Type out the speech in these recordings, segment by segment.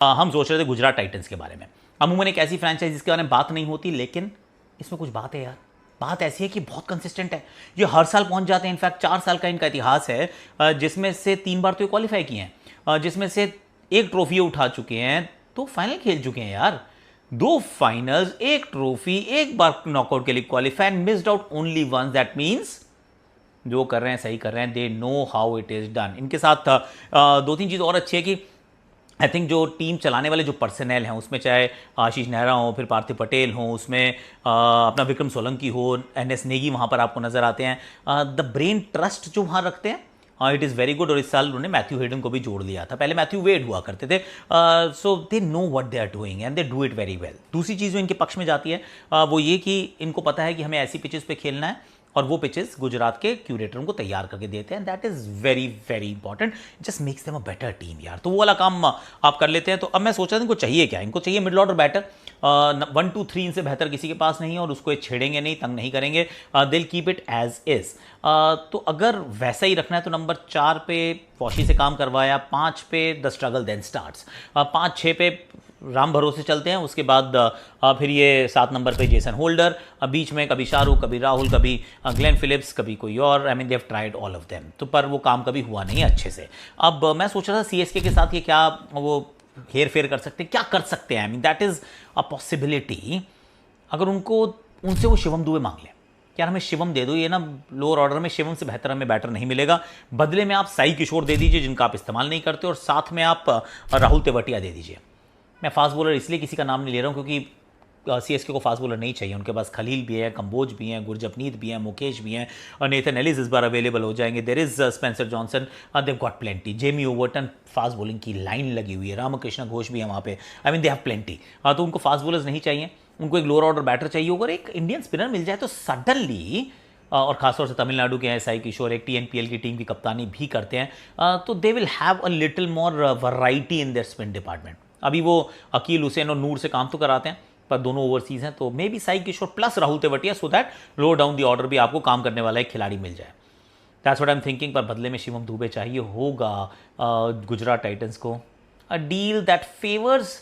हम सोच रहे थे गुजरात टाइटंस के बारे में। अमूमन एक ऐसी फ्रेंचाइज जिसके बारे में बात नहीं होती, लेकिन इसमें कुछ बात है यार। बात ऐसी है कि बहुत कंसिस्टेंट है, ये हर साल पहुंच जाते हैं। इनफैक्ट 4 साल का इनका इतिहास है, जिसमें से 3 बार तो ये क्वालिफाई किए हैं, जिसमें से एक ट्रॉफी उठा चुके हैं, 2 फाइनल खेल चुके हैं यार। 2 फाइनल्स, 1 ट्रॉफी, 1 बार नॉकआउट के लिए qualify, missed out only once. That means जो कर रहे हैं सही कर रहे हैं, they know how it is done. इनके साथ 2-3 चीज़ और अच्छी है कि आई थिंक जो टीम चलाने वाले जो पर्सनल हैं उसमें, चाहे आशीष नेहरा हो, फिर पार्थिव पटेल हो, उसमें अपना विक्रम सोलंकी हो, NS नेगी वहाँ पर आपको नज़र आते हैं। द ब्रेन ट्रस्ट जो वहाँ रखते हैं, इट इज़ वेरी गुड। और इस साल उन्होंने मैथ्यू हेडन को भी जोड़ लिया था, पहले मैथ्यू वेड हुआ करते थे। So they know what they are doing and they do it very well. दूसरी चीज़ जो इनके पक्ष में जाती है वो ये कि इनको पता है कि हमें ऐसी पिचेस पे खेलना है, और वो पिचेस गुजरात के क्यूरेटर को तैयार करके देते हैं। That is very very important, just makes them a better team यार। तो वो वाला काम आप कर लेते हैं। तो अब मैं सोच रहा था इनको चाहिए क्या। इनको चाहिए मिडल ऑर्डर बैटर, 1 2 3 इनसे बेहतर किसी के पास नहीं है, और उसको ये छेड़ेंगे नहीं, तंग नहीं करेंगे। दिल कीप इट एज इज। तो अगर वैसा ही रखना है तो नंबर 4 पे वॉशी से काम करवाया, 5 पे द स्ट्रगल देन स्टार्ट्स, 5-6 पे राम भरोसे चलते हैं। उसके बाद फिर ये 7 नंबर पे जेसन होल्डर, बीच में कभी शाहरुख, कभी राहुल, कभी ग्लेन फिलिप्स, कभी कोई और। आई mean they have tried all of them, तो पर वो काम कभी हुआ नहीं अच्छे से। अब मैं सोच रहा था CSK के साथ ये क्या वो हेर फेर कर सकते हैं, क्या कर सकते हैं। आई mean that is a possibility. अगर उनसे वो शिवम दुबे मांग लें, यार हमें शिवम दे दो, ये ना लोअर ऑर्डर में शिवम से बेहतर हमें बैटर नहीं मिलेगा, बदले में आप साई किशोर दे दीजिए जिनका आप इस्तेमाल नहीं करते, और साथ में आप राहुल तेवतिया दे दीजिए। मैं फास्ट बॉलर इसलिए किसी का नाम नहीं ले रहा हूँ क्योंकि CSK को फास्ट बॉलर नहीं चाहिए। उनके पास खलील भी है, कंबोज भी हैं, गुरजपनीत भी हैं, मुकेश भी हैं, और नेथन एलिस इस बार अवेलेबल हो जाएंगे। There is Spencer Johnson, they've got plenty. Jamie Overton, fast bowling की लाइन लगी हुई है। रामकृष्ण घोष भी है वहाँ पे। I mean they have plenty. तो उनको फास्ट बॉलर्स नहीं चाहिए, उनको एक लोअर ऑर्डर बैटर चाहिए। अगर एक इंडियन स्पिनर मिल जाए तो सडनली, और खासतौर से तमिलनाडु के हैं साई किशोर, एक TNPL की टीम की कप्तानी भी करते हैं, तो they will have a little more variety in their spin department. अभी वो अकील हुसैन और नूर से काम तो कराते हैं, पर दोनों ओवरसीज हैं, तो maybe Sai Kishore plus Rahul Tewatia, so that low down the order भी आपको काम करने वाला एक खिलाड़ी मिल जाए। That's what I am thinking. पर बदले में शिवम दुबे चाहिए होगा गुजरात टाइटंस को। A deal that favours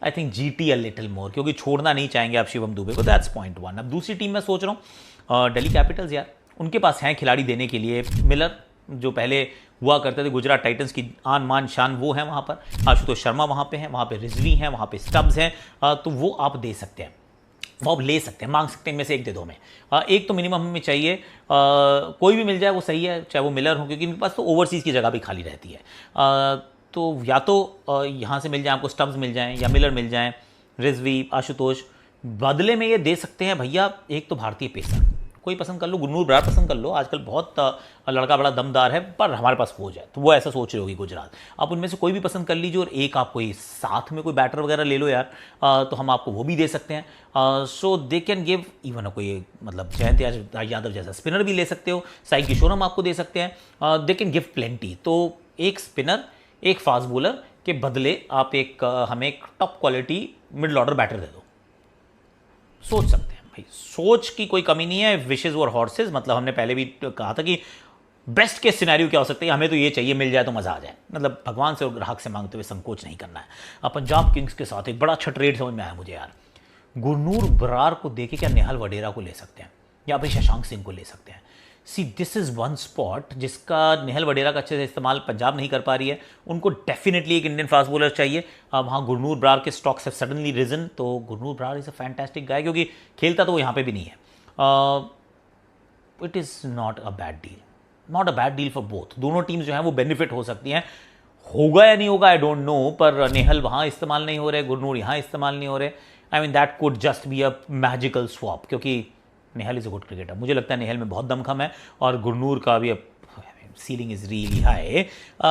I think GT a little more, क्योंकि छोड़ना नहीं चाहेंगे आप शिवम दुबे को। That's point 1। अब दूसरी टीम मैं सोच रहा हूँ दिल्ली कैपिटल्स। यार उनके पास हैं खिलाड़ी देने के लिए। मिलर जो पहले हुआ करते थे गुजरात टाइटंस की आन मान शान, वो है वहाँ पर। आशुतोष शर्मा वहाँ पे हैं, वहाँ पे रिजवी हैं, वहाँ पे स्टब्स हैं। तो वो आप दे सकते हैं, वो आप ले सकते हैं, मांग सकते हैं। इनमें से एक दे दो में, एक तो मिनिमम हमें चाहिए। कोई भी मिल जाए वो सही है, चाहे वो मिलर हो, क्योंकि इनके पास तो ओवरसीज़ की जगह भी खाली रहती है। तो या तो यहाँ से मिल जाए आपको, स्टब्स मिल जाएँ या मिलर मिल जाएँ, रिजवी, आशुतोष। बदले में ये दे सकते हैं भैया एक तो भारतीय पेसर कोई पसंद कर लो, गुरनूर बरार पसंद कर लो। आजकल बहुत लड़का बड़ा दमदार है, पर हमारे पास फौज है, तो वो ऐसा सोच रही होगी गुजरात। आप उनमें से कोई भी पसंद कर लीजिए, और एक आप कोई साथ में कोई बैटर वगैरह ले लो यार, तो हम आपको वो भी दे सकते हैं। सो दे कैन गिव इवन कोई, मतलब जयंत यादव जैसा स्पिनर भी ले सकते हो, साई किशोर हम आपको दे सकते हैं। They can give plenty. तो एक स्पिनर, एक फास्ट बॉलर के बदले आप हमें एक top quality middle order batter दे दो। सोच सकते हैं भाई, सोच की कोई कमी नहीं है। विशेज और हॉर्सेज, मतलब हमने पहले भी कहा था कि बेस्ट केस सिनेरियो क्या हो सकता है, हमें तो ये चाहिए, मिल जाए तो मज़ा आ जाए। मतलब भगवान से और ग्राहक से मांगते हुए संकोच नहीं करना है। अब पंजाब किंग्स के साथ एक बड़ा अच्छा ट्रेड समझ में आया मुझे यार। गुरनूर बरार को देके क्या नेहल वडेरा को ले सकते हैं, या फिर शशांक सिंह को ले सकते हैं। See this is one spot जिसका नेहल वडेरा का अच्छे से इस्तेमाल पंजाब नहीं कर पा रही है। उनको डेफिनेटली एक इंडियन फास्ट बॉलर चाहिए। वहाँ गुरनूर बरार के स्टॉक्स हैव सडनली रिजन, तो Gurnoor Brar is a fantastic guy, क्योंकि खेलता तो वो यहाँ पे भी नहीं है। It is not a bad deal, not a bad deal for both. दोनों टीम्स जो हैं वो बेनिफिट हो सकती हैं। होगा या नहीं होगा आई डोंट नो, पर नेहल वहाँ इस्तेमाल नहीं हो रहे, गुरनूर यहाँ इस्तेमाल नहीं हो रहे। I mean that could just be a magical swap, क्योंकि Nehal is a good cricketer. मुझे लगता है नेहल में बहुत दमखम है, और गुरनूर का भी सीलिंग इज़ रियली हाई।